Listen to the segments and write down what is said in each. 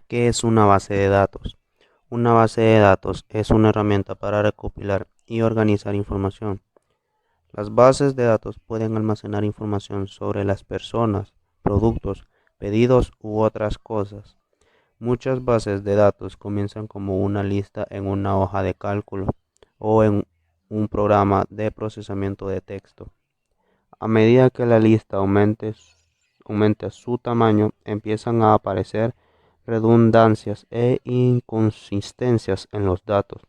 ¿Qué es una base de datos? Una base de datos es una herramienta para recopilar y organizar información. Las bases de datos pueden almacenar información sobre las personas, productos, pedidos u otras cosas. Muchas bases de datos comienzan como una lista en una hoja de cálculo o en un programa de procesamiento de texto. A medida que la lista aumenta su tamaño, empiezan a aparecer redundancias e inconsistencias en los datos.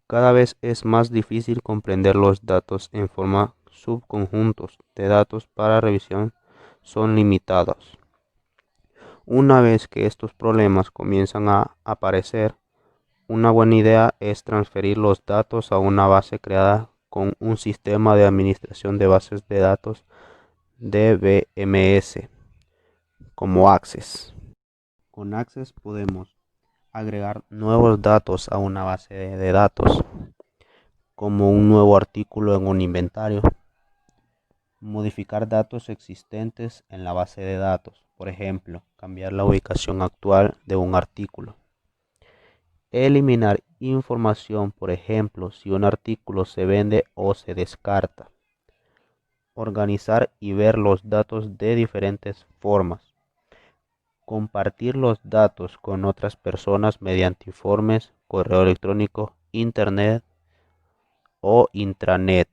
Cada vez es más difícil comprender los datos en forma subconjuntos de datos para revisión son limitados. Una vez que estos problemas comienzan a aparecer, una buena idea es transferir los datos a una base creada con un sistema de administración de bases de datos DBMS como Access. Con Access podemos agregar nuevos datos a una base de datos, como un nuevo artículo en un inventario, modificar datos existentes en la base de datos, por ejemplo, cambiar la ubicación actual de un artículo, eliminar información, por ejemplo, si un artículo se vende o se descarta, organizar y ver los datos de diferentes formas, compartir los datos con otras personas mediante informes, correo electrónico, internet o intranet.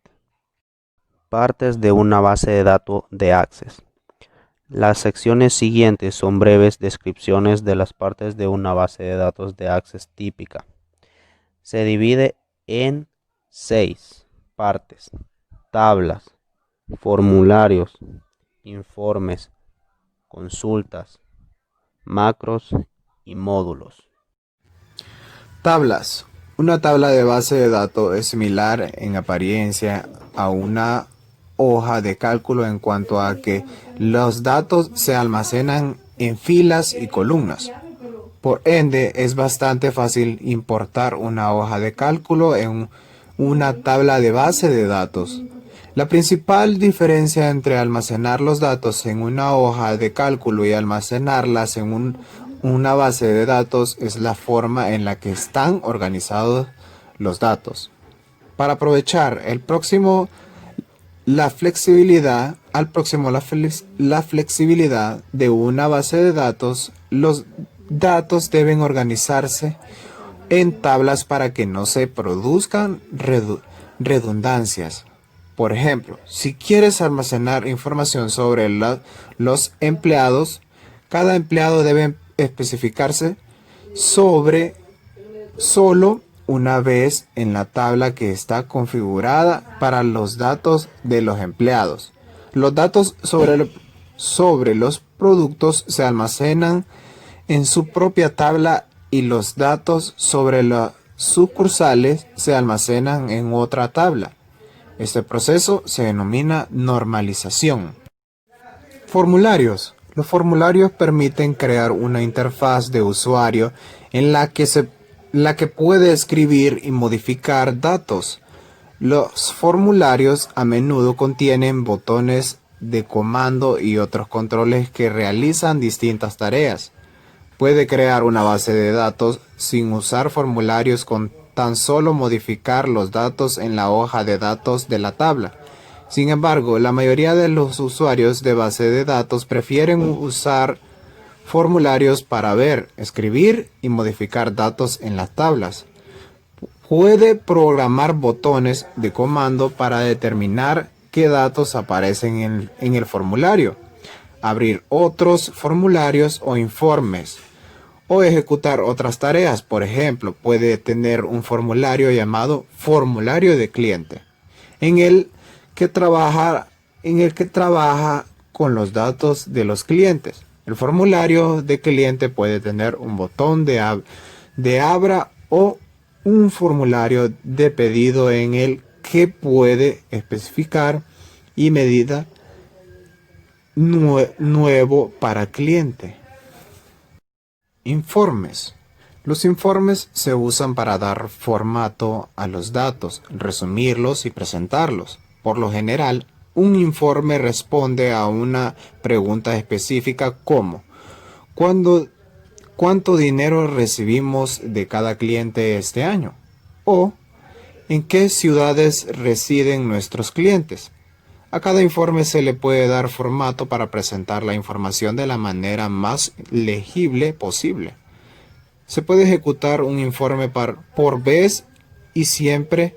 Partes de una base de datos de Access. Las secciones siguientes son breves descripciones de las partes de una base de datos de Access típica. Se divide en 6 partes: tablas, formularios, informes, consultas, macros y módulos. Tablas. Una tabla de base de datos es similar en apariencia a una hoja de cálculo en cuanto a que los datos se almacenan en filas y columnas. Por ende, es bastante fácil importar una hoja de cálculo en una tabla de base de datos. La principal diferencia entre almacenar los datos en una hoja de cálculo y almacenarlas en una base de datos es la forma en la que están organizados los datos. Para aprovechar la flexibilidad de una base de datos, los datos deben organizarse en tablas para que no se produzcan redundancias. Por ejemplo, si quieres almacenar información sobre los empleados, cada empleado debe especificarse sobre solo una vez en la tabla que está configurada para los datos de los empleados. Los datos sobre los productos se almacenan en su propia tabla y los datos sobre las sucursales se almacenan en otra tabla. Este proceso se denomina normalización. Formularios. Los formularios permiten crear una interfaz de usuario en la que puede escribir y modificar datos. Los formularios a menudo contienen botones de comando y otros controles que realizan distintas tareas. Puede crear una base de datos sin usar formularios con tan solo modificar los datos en la hoja de datos de la tabla. Sin embargo, la mayoría de los usuarios de base de datos prefieren usar formularios para ver, escribir y modificar datos en las tablas. Puede programar botones de comando para determinar qué datos aparecen en el formulario, abrir otros formularios o informes, o ejecutar otras tareas. Por ejemplo, puede tener un formulario llamado formulario de cliente, en el que trabaja con los datos de los clientes. El formulario de cliente puede tener un botón de abra o un formulario de pedido en el que puede especificar y medida nuevo para cliente. Informes. Los informes se usan para dar formato a los datos, resumirlos y presentarlos. Por lo general, un informe responde a una pregunta específica como ¿cuánto dinero recibimos de cada cliente este año? O ¿en qué ciudades residen nuestros clientes? A cada informe se le puede dar formato para presentar la información de la manera más legible posible. Se puede ejecutar un informe por vez y siempre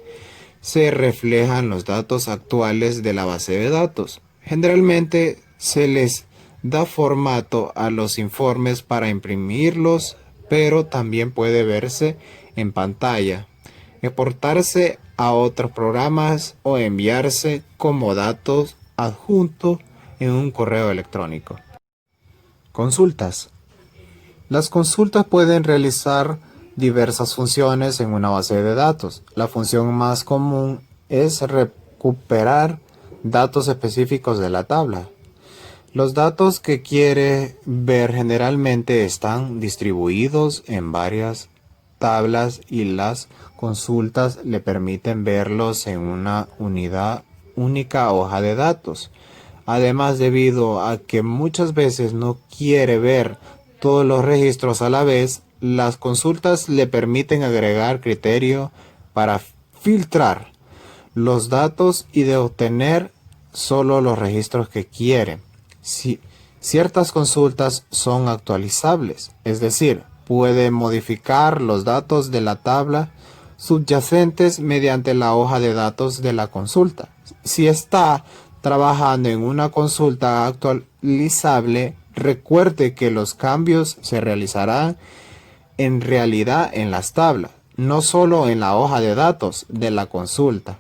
se reflejan los datos actuales de la base de datos. Generalmente se les da formato a los informes para imprimirlos, pero también puede verse en pantalla, exportarse a otros programas o enviarse como datos adjuntos en un correo electrónico. Consultas. Las consultas pueden realizar diversas funciones en una base de datos. La función más común es recuperar datos específicos de la tabla. Los datos que quiere ver generalmente están distribuidos en varias tablas y las consultas le permiten verlos en una única hoja de datos. Además, debido a que muchas veces no quiere ver todos los registros a la vez, las consultas le permiten agregar criterio para filtrar los datos y de obtener solo los registros que quiere. Si ciertas consultas son actualizables, es decir, puede modificar los datos de la tabla subyacentes mediante la hoja de datos de la consulta. Si está trabajando en una consulta actualizable, recuerde que los cambios se realizarán en realidad en las tablas, no solo en la hoja de datos de la consulta.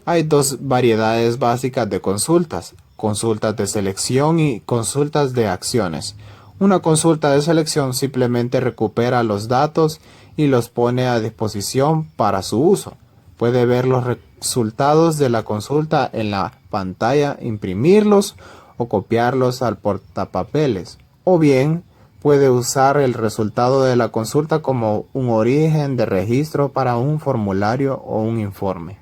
Hay dos variedades básicas de consultas: consultas de selección y consultas de acciones. Una consulta de selección simplemente recupera los datos y los pone a disposición para su uso. Puede ver los resultados de la consulta en la pantalla, imprimirlos o copiarlos al portapapeles. O bien, puede usar el resultado de la consulta como un origen de registro para un formulario o un informe.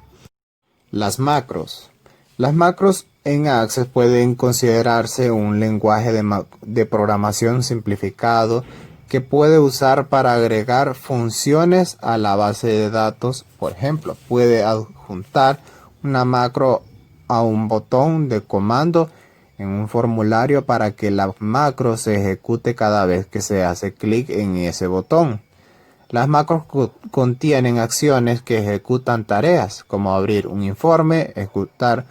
Las macros. Las macros en Access pueden considerarse un lenguaje de programación simplificado que puede usar para agregar funciones a la base de datos. Por ejemplo, puede adjuntar una macro a un botón de comando en un formulario para que la macro se ejecute cada vez que se hace clic en ese botón. Las macros contienen acciones que ejecutan tareas, como abrir un informe, ejecutar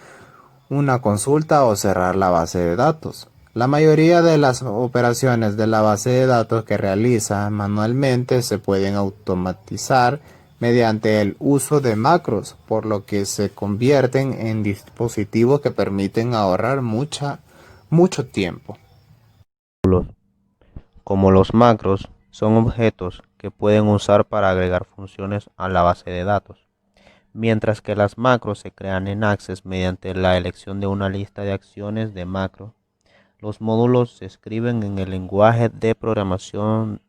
una consulta o cerrar la base de datos. La mayoría de las operaciones de la base de datos que realiza manualmente se pueden automatizar mediante el uso de macros, por lo que se convierten en dispositivos que permiten ahorrar mucho tiempo. Como los macros, son objetos que pueden usar para agregar funciones a la base de datos, mientras que las macros se crean en Access mediante la elección de una lista de acciones de macro. Los módulos se escriben en el lenguaje de programación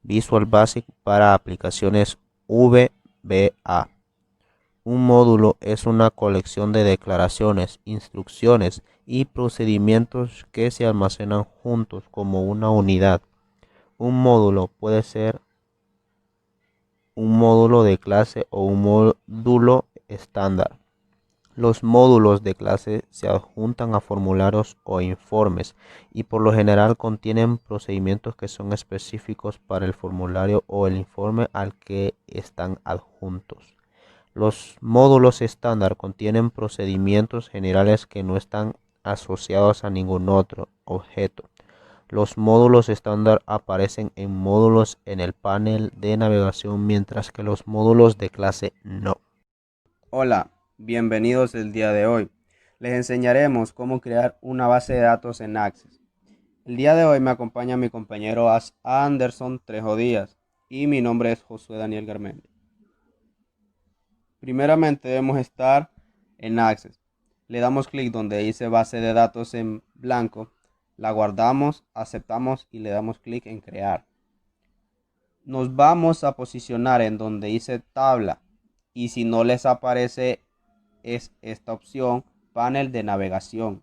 Visual Basic para aplicaciones VBA. Un módulo es una colección de declaraciones, instrucciones y procedimientos que se almacenan juntos como una unidad. Un módulo puede ser un módulo de clase o un módulo estándar. Los módulos de clase se adjuntan a formularios o informes y por lo general contienen procedimientos que son específicos para el formulario o el informe al que están adjuntos. Los módulos estándar contienen procedimientos generales que no están asociados a ningún otro objeto. Los módulos estándar aparecen en módulos en el panel de navegación, mientras que los módulos de clase no. Hola, bienvenidos el día de hoy. Les enseñaremos cómo crear una base de datos en Access. El día de hoy me acompaña mi compañero Anderson Trejo Díaz y mi nombre es Josué Daniel Garmendi. Primeramente debemos estar en Access. Le damos clic donde dice base de datos en blanco, la guardamos, aceptamos y le damos clic en crear. Nos vamos a posicionar en donde dice tabla y si no les aparece es esta opción, panel de navegación.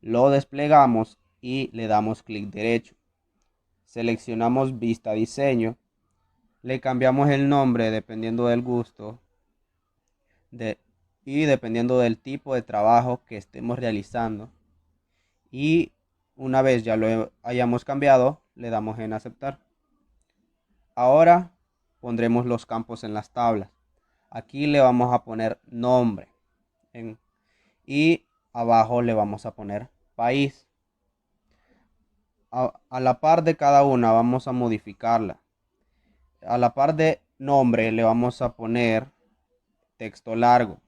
Lo desplegamos y le damos clic derecho. Seleccionamos vista diseño. Le cambiamos el nombre dependiendo del gusto de, y dependiendo del tipo de trabajo que estemos realizando. Y una vez ya lo hayamos cambiado, le damos en aceptar. Ahora pondremos los campos en las tablas. Aquí le vamos a poner nombre y abajo le vamos a poner país. A la par de cada una vamos a modificarla. A la par de nombre le vamos a poner texto largo.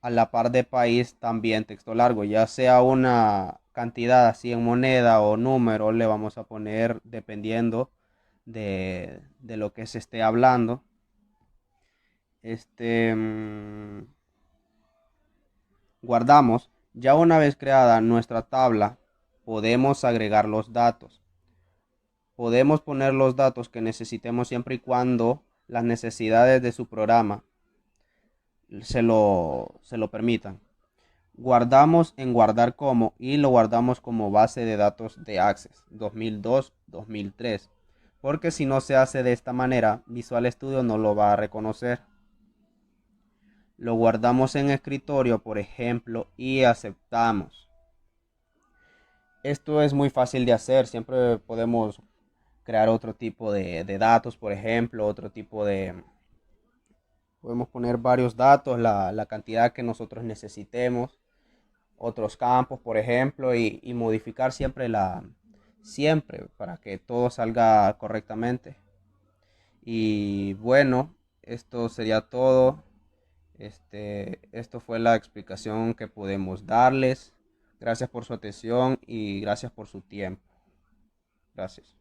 A la par de país también texto largo, ya sea una cantidad así en moneda o número, le vamos a poner dependiendo de lo que se esté hablando. Este, guardamos. Ya una vez creada nuestra tabla, podemos agregar los datos. Podemos poner los datos que necesitemos siempre y cuando las necesidades de su programa se lo permitan. Guardamos en guardar como y lo guardamos como base de datos de Access 2002-2003. Porque si no se hace de esta manera, Visual Studio no lo va a reconocer. Lo guardamos en escritorio, por ejemplo, y aceptamos. Esto es muy fácil de hacer. Siempre podemos crear otro tipo de datos, por ejemplo, otro tipo de... Podemos poner varios datos, la cantidad que nosotros necesitemos, otros campos, por ejemplo, y modificar siempre para que todo salga correctamente. Y bueno, esto sería todo. Esto fue la explicación que podemos darles. Gracias por su atención y gracias por su tiempo. Gracias.